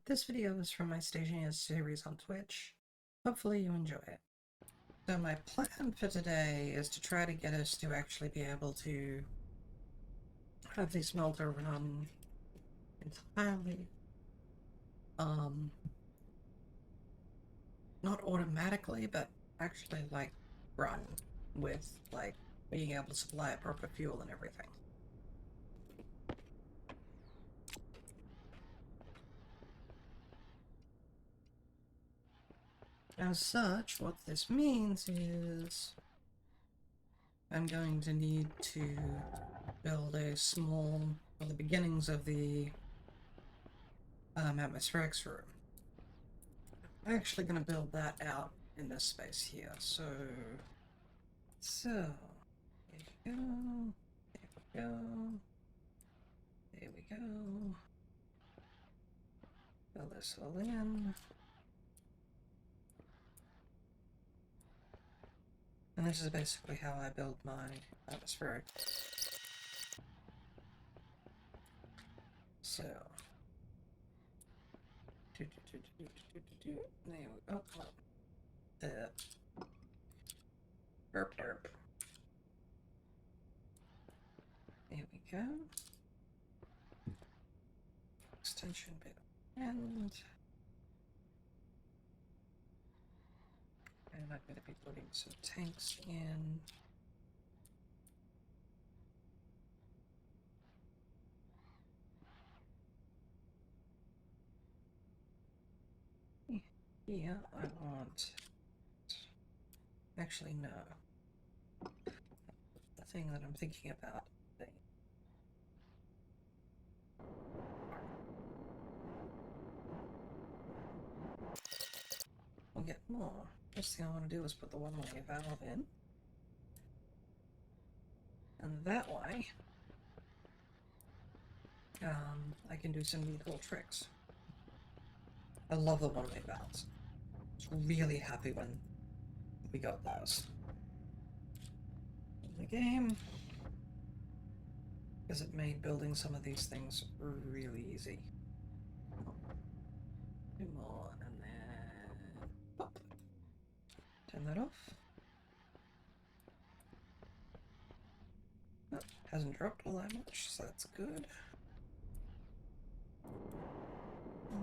This video is from my Stationeers series on Twitch. Hopefully you enjoy it. So my plan for today is to try to get us to actually be able to have the smelter run entirely, not automatically, but actually like run with like being able to supply it proper fuel and everything. As such, what this means is I'm going to need to build a small, well, the beginnings of the atmospherics room. I'm actually going to build that out in this space here. So there we go, there we go, there we go. Fill this all in. And this is basically how I build my atmospheric. So, there we go. Oh, derp derp. There we go. Extension bit and I'm going to be putting some tanks in. Yeah, I want... Actually, no. The thing that I'm thinking about. We'll get more. First thing I want to do is put the one-way valve in. And that way, I can do some neat little tricks. I love the one-way valves. I was really happy when we got those in the game, because it made building some of these things really easy. Two more, and then pop. Turn that off. Oh, hasn't dropped all that much, so that's good.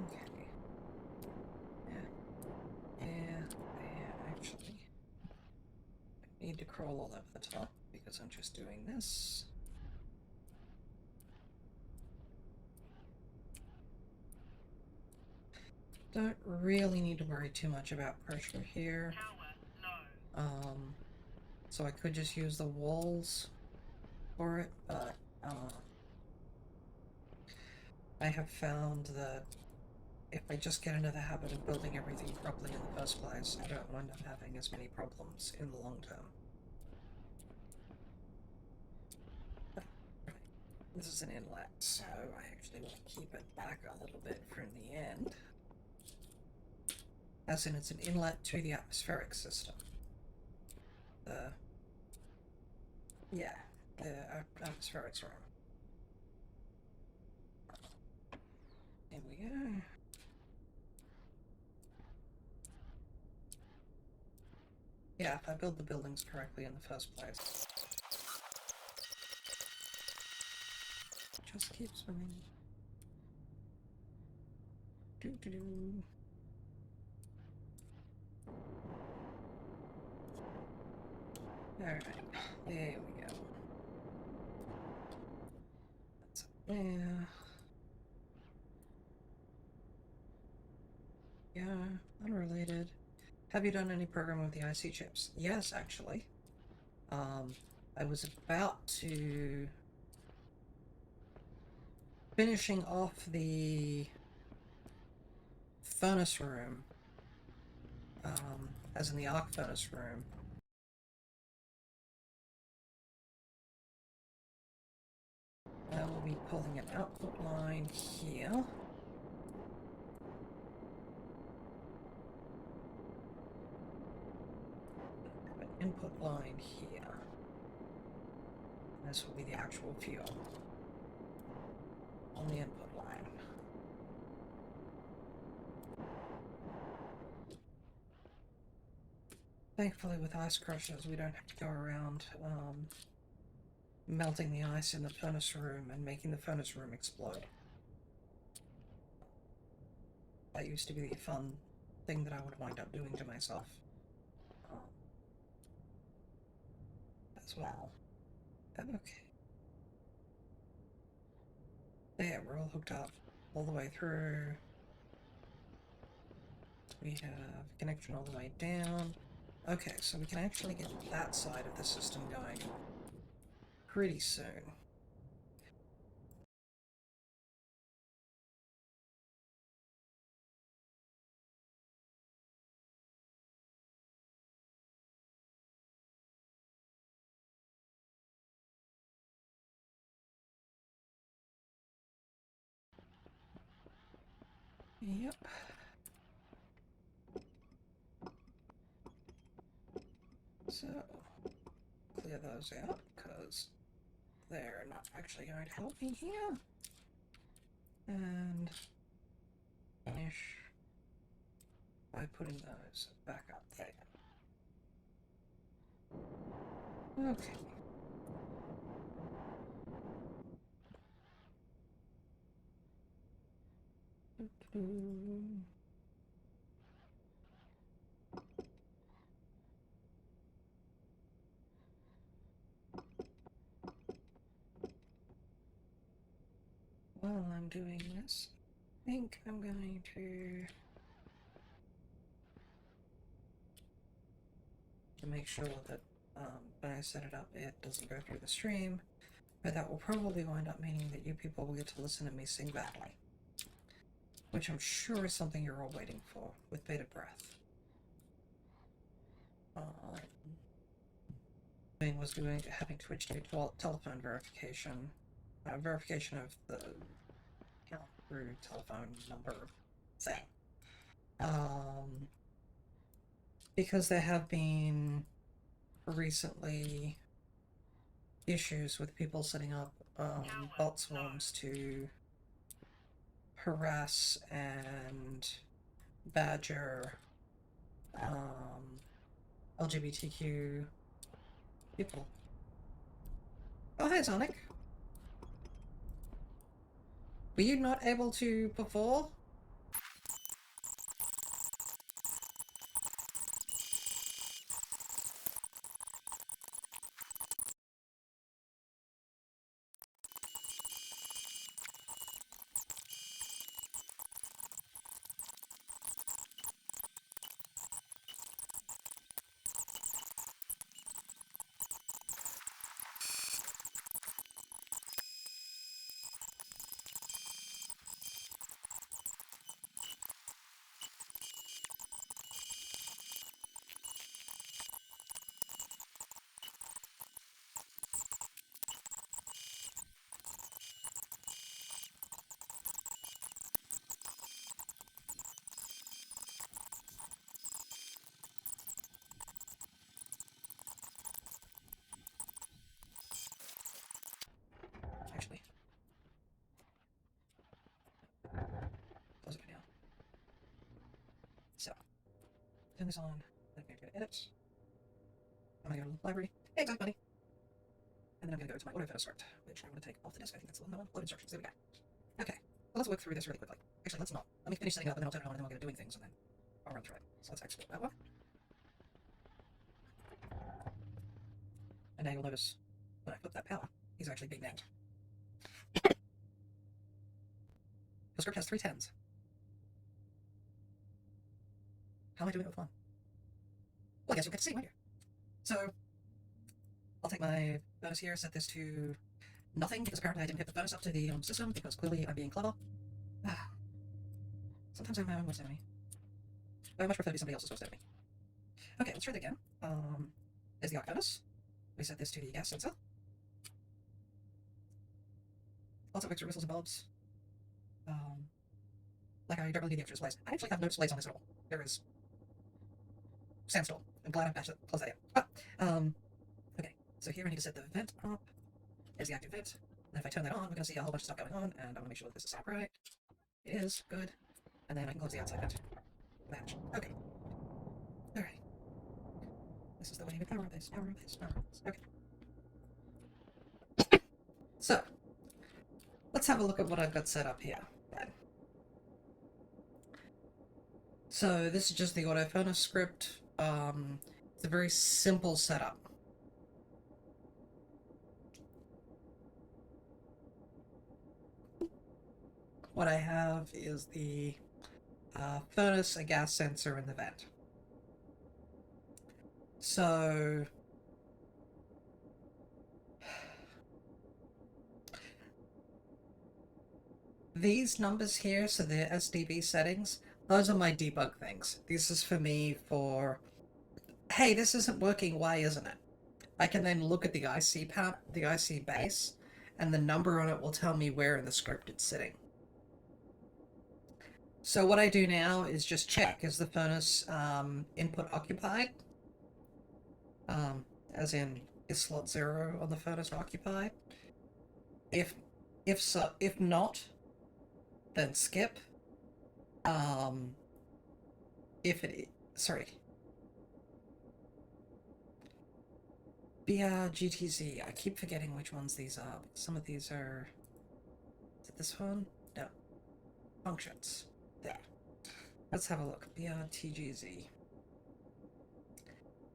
Okay. Actually. I need to crawl all over the top because I'm just doing this. Don't really need to worry too much about pressure here. So I could just use the walls for it, but I have found that if I just get into the habit of building everything properly in the first place, I don't wind up having as many problems in the long term. This is an inlet, so I actually want to keep it back a little bit from the end. As in, it's an inlet to the atmospheric system. The atmospherics room. There we go. Yeah, if I build the buildings correctly in the first place. Just keep swimming. Doo-doo-doo. Alright, there we go. That's up there. Yeah, unrelated. Have you done any program with the IC chips? Yes, actually. I was about to... finishing off the furnace room, as in the arc furnace room. I will be pulling an output line here. An input line here. And this will be the actual fuel on the input line. Thankfully, with ice crushers, we don't have to go around melting the ice in the furnace room and making the furnace room explode. That used to be the fun thing that I would wind up doing to myself. As well. Okay. Yeah, we're all hooked up all the way through. We have connection all the way down. Okay, so we can actually get that side of the system going pretty soon. Yep. So, clear those out, because they're not actually going to help me here. And finish by putting those back up there. Okay. While I'm doing this, I think I'm going to make sure that when I set it up, it doesn't go through the stream, but that will probably wind up meaning that you people will get to listen to me sing badly, which I'm sure is something you're all waiting for with bated breath. Was having Twitch do telephone verification, verification of the account through telephone number thing. Because there have been recently issues with people setting up bot swarms to harass and badger LGBTQ people. Oh, hi, Sonic. Were you not able to before? Actually, close it down. So, turn this on. Then I'm going to go to edit. I'm going to go to the library. Hey, exotic bunny. And then I'm going to go to my auto script, which I'm going to take off the disk. I think that's the one. Load instructions. There we go. Okay. Well, let's work through this really quickly. Actually, let's not. Let me finish setting it up, and then I'll turn it on, and then we'll get doing things, and then I'll run through it. So let's export that one. And now you'll notice when I flip that power, he's actually being named. The script has 3 10s. How am I doing it with one? Well, I guess you'll get to see, won't you? So, I'll take my furnace here, set this to nothing, because apparently I didn't hit the furnace up to the system, because clearly I'm being clever. Sometimes I'm my own worst enemy. I much prefer to be somebody else's worst enemy. Okay, let's try it again. There's the arc furnace. We set this to the gas sensor. Lots of extra whistles and bobs. Like I don't really need the extra displays. I actually have no displays on this at all. There is sandstorm. I'm glad I patched that. Close that in. Okay, so here I need to set the vent up. There's the active vent. And if I turn that on, we're going to see a whole bunch of stuff going on, and I want to make sure that this is set up right. It is. Good. And then I can close the outside vent. Match. Okay. Alright. This is the way we power this, power this, power this. Okay. So, let's have a look at what I've got set up here. So, this is just the auto furnace script. It's a very simple setup. What I have is the furnace, a gas sensor, and the vent. So, these numbers here, so the SDB settings, those are my debug things. This is for me for, hey, this isn't working, why isn't it? I can then look at the the IC base, and the number on it will tell me where in the script it's sitting. So what I do now is just check, is the furnace input occupied? As in, is slot 0 on the furnace occupied? If so, if not, then skip. If it, sorry. BRGTZ, I keep forgetting which ones these are. Some of these are, is it this one? No. Functions. There. Let's have a look. BRTGZ.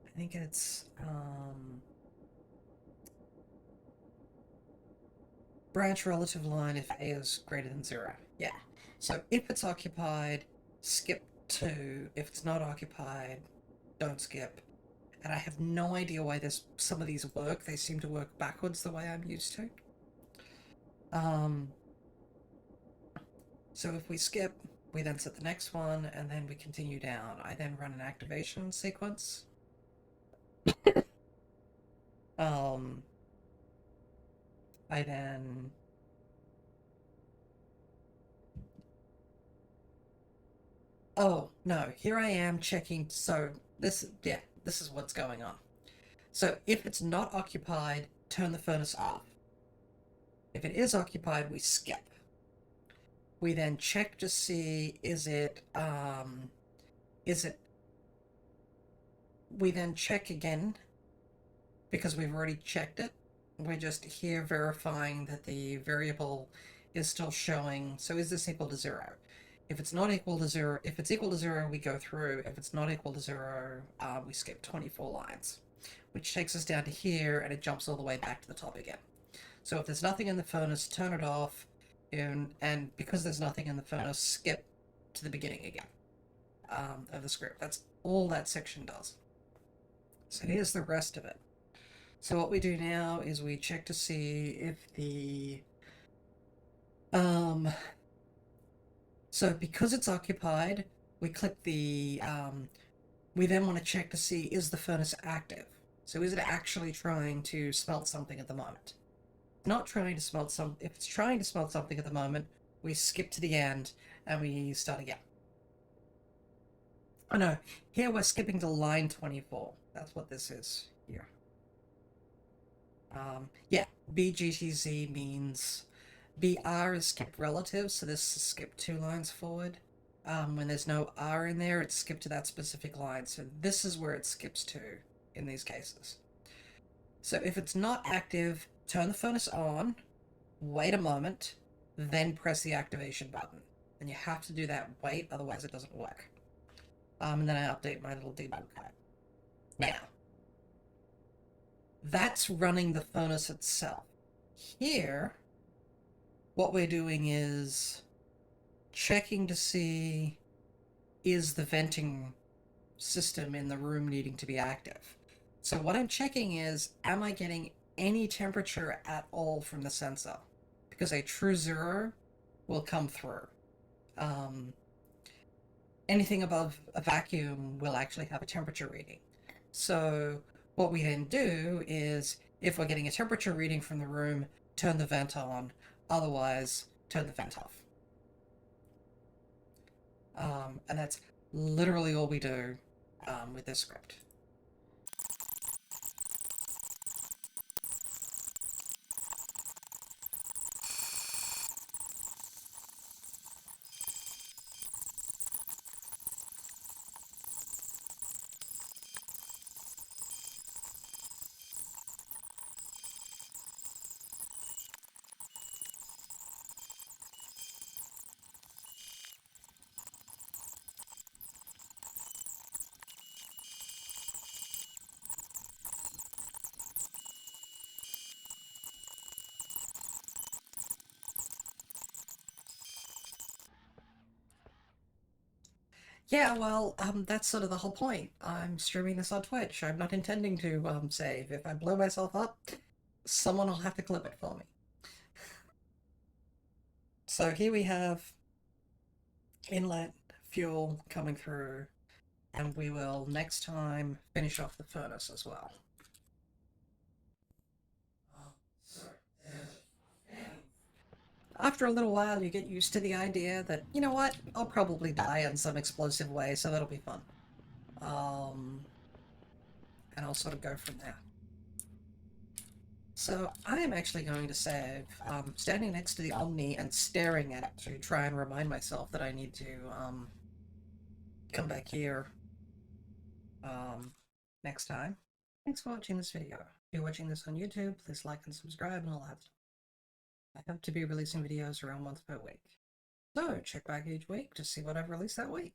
I think it's, branch relative line if A is greater than 0. Yeah. So if it's occupied, skip 2. If it's not occupied, don't skip. And I have no idea why some of these work. They seem to work backwards the way I'm used to. So if we skip, we then set the next one, and then we continue down. I then run an activation sequence. I then... Oh, no, here I am checking, so this is what's going on. So if it's not occupied, turn the furnace off. If it is occupied, we skip. We then check to see, we then check again, because we've already checked it. We're just here verifying that the variable is still showing, so is this equal to 0? If it's not equal to 0, if it's equal to 0, we go through. If it's not equal to 0, we skip 24 lines, which takes us down to here, and it jumps all the way back to the top again. So if there's nothing in the furnace, turn it off, and because there's nothing in the furnace, skip to the beginning again of the script. That's all that section does. So here's the rest of it. So what we do now is we check to see if the so because it's occupied, we click the we then want to check to see, is the furnace active? So is it actually trying to smelt something at the moment? Not trying to smelt if it's trying to smelt something at the moment, we skip to the end and we start again. Oh no, here we're skipping to line 24. That's what this is here. Yeah, BGTZ means BR is skip relative, so this is skip 2 lines forward. When there's no R in there, it's skipped to that specific line. So this is where it skips to in these cases. So if it's not active, turn the furnace on, wait a moment, then press the activation button. And you have to do that wait, otherwise it doesn't work. And then I update my little debug code. Now, that's running the furnace itself. Here, what we're doing is checking to see, is the venting system in the room needing to be active? So what I'm checking is, am I getting any temperature at all from the sensor? Because a true 0 will come through. Anything above a vacuum will actually have a temperature reading. So what we then do is, if we're getting a temperature reading from the room, turn the vent on, otherwise turn the vent off. And that's literally all we do with this script. Yeah, well, that's sort of the whole point. I'm streaming this on Twitch. I'm not intending to save. If I blow myself up, someone will have to clip it for me. So here we have inlet fuel coming through, and we will next time finish off the furnace as well. After a little while, you get used to the idea that, you know what, I'll probably die in some explosive way, so that'll be fun. And I'll sort of go from there. So I am actually going to save, standing next to the Omni and staring at it to try and remind myself that I need to come back here next time. Thanks for watching this video. If you're watching this on YouTube, please like and subscribe and all that stuff. I hope to be releasing videos around once per week. So check back each week to see what I've released that week.